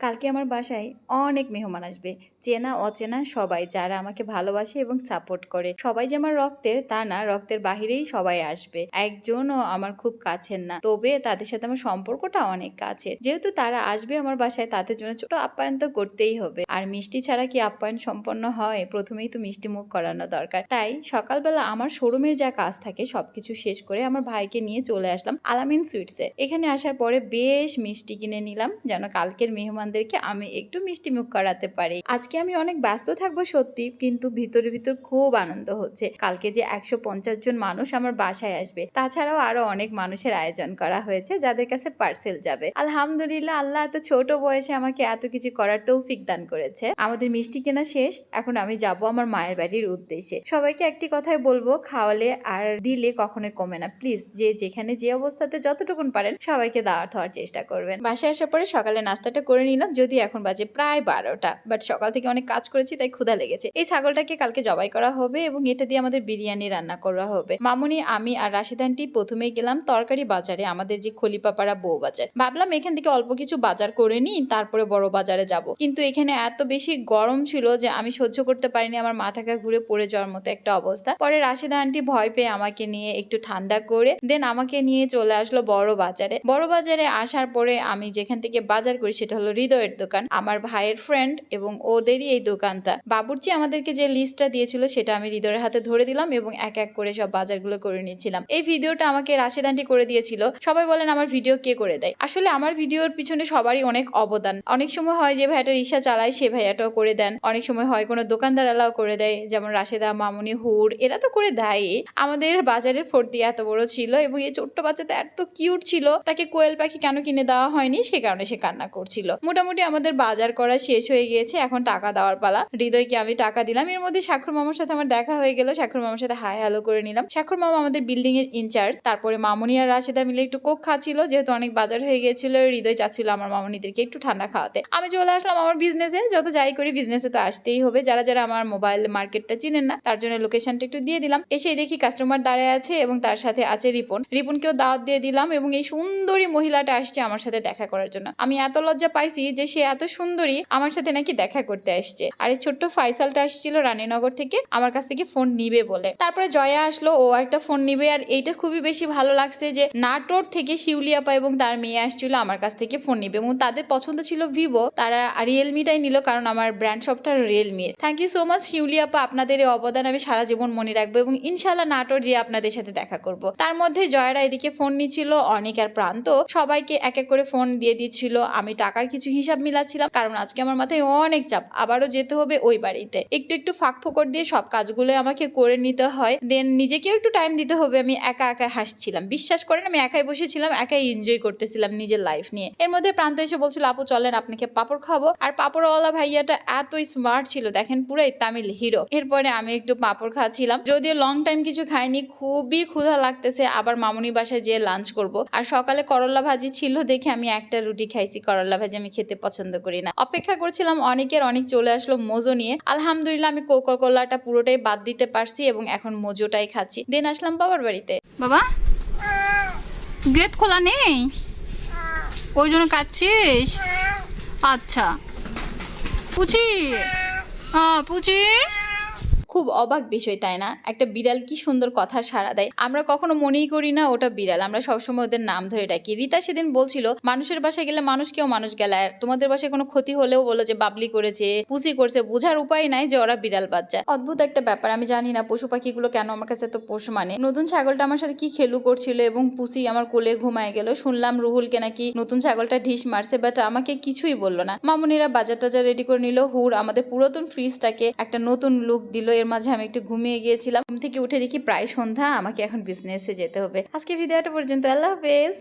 কালকে আমার বাসায় অনেক মেহমান আসবে। চেনা অচেনা সবাই, যারা আমাকে ভালোবাসে এবং সাপোর্ট করে। সবাই যে আমার রক্তের তা না, রক্তের বাহিরেই সবাই আসবে। একজনও আমার খুব কাছের না, তবে তাদের সাথে আমার সম্পর্কটা অনেক কাছের। যেহেতু তারা আসবে আমার বাসায়, তাদের জন্য ছোট আপ্যায়ন তো করতেই হবে। আর মিষ্টি ছাড়া কি আপ্যায়ন সম্পন্ন হয়? প্রথমেই তো মিষ্টি মুখ করানো দরকার। তাই সকালবেলা আমার শোরুমের যা কাজ থাকে সবকিছু শেষ করে আমার ভাইকে নিয়ে চলে আসলাম আলামিন সুইটসে। এখানে আসার পরে বেশ মিষ্টি কিনে নিলাম, যেন কালকের মেহমানদেরকে আমি একটু মিষ্টি মুখ করাতে পারি। আজকে আমি অনেক ব্যস্ত থাকবো সত্যি, কিন্তু ভিতরে ভিতর খুব আনন্দ হচ্ছে। কালকে যে 150 জন মানুষ আমার বাসায় আসবে, তাছাড়াও আরো অনেক মানুষের আয়োজন করা হয়েছে যাদের কাছে পার্সেল যাবে। আলহামদুলিল্লাহ, আল্লাহ এত ছোট বয়সে আমাকে এত কিছু করার তৌফিক দান করেছে। আমাদের মিষ্টি কেনা শেষ, এখন আমি যাব আমার মায়ের বাড়ির উদ্দেশ্যে। সবাইকে একটি কথাই বলবো, খাওয়ালে আর দিলে কখনোই কমে না। প্লিজ, যে যেখানে যে অবস্থাতে যতটুকুন পারেন সবাইকে দাওয়াত হওয়ার চেষ্টা করবেন। বাসায় আসার পরে সকালে নাস্তাটা করে নিলাম, যদি এখন বাজে প্রায় 12টা, বাট সকাল থেকে অনেক কাজ করেছি তাই ক্ষুধা লেগেছে। এই ছাগলটাকে কালকে জবাই করা হবে এবং এটা দিয়ে আমাদের বিরিয়ানি রান্না করা হবে। মামুনি, আমি আর রাশিদ আন্টি প্রথমেই গেলাম তরকারি বাজারে, আমাদের যে খলিপাপাড়া বউ বাজার। ভাবলাম এখান থেকে অল্প কিছু বাজার করে নিই, তারপরে বড় বাজারে যাব। কিন্তু এখানে এত বেশি গরম ছিল যে আমি সহ্য করতে পারিনি, আমার মাথাটা ঘুরে পড়ে যাওয়ার মতো একটা অবস্থা। পরে রাশিদা আন্টি ভয় পেয়ে আমাকে নিয়ে একটু ঠান্ডা করে দেন আমাকে নিয়ে চলে আসলো বড় বাজারে। বড় বাজারে আসার পরে আমি যেখান থেকে বাজার করি সেটা হলো হৃদয়ের দোকান, আমার ভাইয়ের ফ্রেন্ড, এবং ওদেরই এই দোকানটা। বাবুর্চি আমাদেরকে যে লিস্টটা দিয়েছিল সেটা আমি হৃদয়ের হাতে ধরে দিলাম এবং এক এক করে সব বাজারগুলো করে নিচ্ছিলাম। এই ভিডিওটা আমাকে রাশিদ আন্টি করে দিয়েছিল। সবাই বলেন আমার ভিডিও কে করে দেয়। আসলে আমার ভিডিওর পিছনে সবারই অনেক অবদান। অনেক সময় হয় যে ভাইয়াটা রিক্সা চালায়, সে ভাইয়াটাও করে দেন। অনেক সময় হয় কোনো দোকানদার এলাও করে দেয়, যেমন রাশেদা, মামুনি, হুর, এরা তো করে দেয়। আমাদের বাজারের ফর্দি এত বড় ছিল এবং এই ছোট্ট বাচ্চাটা এত কিউট ছিল, তাকে কোয়েল পাখি কেন কিনে দেওয়া হয়নি সে কারণে সে কান্না করছিল। মোটামুটি আমাদের বাজার করা শেষ হয়ে গিয়েছে, এখন টাকা দেওয়ার পালা। হৃদয়কে আমি টাকা দিলাম। এর মধ্যে স্বাক্ষর মামার সাথে আমার দেখা হয়ে গেল, স্বাক্ষর মামার সাথে হাই হ্যালো করে নিলাম। স্বাক্ষর মামা আমাদের বিল্ডিং এর ইনচার্জ। তারপরে মামুনি আর রাশেদা মিলে একটু কোক খাচ্ছিল, যেহেতু অনেক বাজার হয়ে গিয়েছিল। হৃদয় চাচ্ছিল আমার মামুনিদেরকে একটু ঠান্ডা খাওয়াতে। আমি চলে আসলাম আমার বিজনেসে। যত যাই করি বিজনেসে তো আসতেই হবে। যারা যারা আমার মোবাইল মার্কেটটা চিনেন না, তার জন্য লোকেশনটা একটু দিয়ে দিলাম। এসেই দেখি কাস্টমার দাঁড়ায় আছে এবং তার সাথে আছে রিপন। রিপনকেও দাওয়াত দিয়ে দিলাম এবং এই সুন্দরী মহিলাটা আসছে আমার সাথে দেখা করার জন্য। আমি এত লজ্জা পাইছি যে সে এত সুন্দরী আমার সাথে নাকি দেখা করতে আসছে। আর এই ছোট্ট ফাইসালটা আসছিল রানীনগর থেকে আমার কাছ থেকে ফোন নিবে বলে। তারপরে জয়া আসলো, ও একটা ফোন নিবে। আর এইটা খুবই বেশি ভালো লাগছে যে নাটোর থেকে শিউলি আপা এবং তার মেয়ে আসছিল আমার কাছ থেকে ফোন নিবে এবং তাদের পছন্দ ছিল ভিভো, তারা রিয়েলমিটাই নিল কারণ আমার ব্র্যান্ড শপটা রিয়েলমির। Thank you so much Shiuli আপা, আপনাদের এই অবদান আমি সারা জীবন মনে রাখবো এবং ইনশাল্লাহ নাটোর যে আপনাদের সাথে দেখা করব। তার মধ্যে জয়রা এদিকে ফোন নিচ্ছিল, অনেক আর প্রান্ত সবাইকে এক এক করে ফোন দিয়ে দিচ্ছিল। আমি টাকার কিছু হিসাব মিলাচ্ছিলাম, কারণ আজকে আমার মাথায় অনেক চাপ, আবারও যেতে হবে ওই বাড়িতে। একটু একটু ফাঁক ফোকর দিয়ে সব কাজগুলো আমাকে করে নিতে হয়, দেন নিজেকেও একটু টাইম দিতে হবে। আমি একা একা হাসছিলাম, বিশ্বাস করেন আমি একাই বসেছিলাম, একাই এনজয় করতেছিলাম নিজের লাইফ নিয়ে। এর মধ্যে প্রান্ত এসে বলছিল আপু চলেন আপনাকে পাপড় খাবো। আর পাপড়ওয়ালা ভাইয়াটা এত স্মার্ট ছিল দেখেন, পুরাই তামিল হিরো। এরপরে আমি একটু পাপড় খাচ্ছিলাম, যদিও লং টাইম কিছু খাইনি, খুবই ক্ষুধা লাগতেছে। আবার মামুনি বাসায় যেয়ে লাঞ্চ করব। আর সকালে করলা ভাজি ছিল দেখে আমি একটা রুটি খাইছি, করলা ভাজি আমি খেতে পছন্দ করি না। অপেক্ষা করছিলাম অনেকের, অনেক চলে আসলো মোজো নিয়ে। আলহামদুলিল্লাহ আমি কোকা কোলাটা পুরোটাই বাদ দিতে পারছি এবং এখন মোজোটাই খাচ্ছি। দেন আসলাম বাবার বাড়িতে। বাবা, গেট খোলা নেই, ওই জন্য কাচ্ছিস? আচ্ছা পুচি, পুচি। খুব অবাক বিষয় তাই না, একটা বিড়াল কি সুন্দর কথা সাড়া দেয়। আমরা কখনো মনেই করি না ওটা বিড়াল, আমরা সবসময় ওদের নাম ধরে ডাকি। রীতা সেদিন বলছিল মানুষের বাসায় গেলে মানুষকেও মানুষ গেলে, আর তোমাদের বাসায় কোনো ক্ষতি হলেও বলে যে বাবলি করেছে, পুষি করছে, বোঝার উপায় নাই যে ওরা বিড়াল বাচ্চা। অদ্ভুত একটা ব্যাপার, আমি জানি না পশু পাখিগুলো কেন আমার কাছে তো পোষ মানে। নতুন ছাগলটা আমার সাথে কি খেলু করছিল এবং পুষি আমার কোলে ঘুমায় গেল। শুনলাম রুহুলকে নাকি নতুন ছাগলটা ঢিস মারছে, বাট আমাকে কিছুই বললো না। মামুনিরা বাজার টাজার রেডি করে নিল। হুর আমাদের পুরাতন ফ্রিজটাকে একটা নতুন লুক দিল। এর মাঝে আমি একটু ঘুমিয়ে গিয়েছিলাম, ঘুম থেকে উঠে দেখি প্রায় সন্ধ্যা, আমাকে এখন বিজনেসে যেতে হবে। আজকে ভিডিওটা পর্যন্ত, আল্লাহ হাফেজ।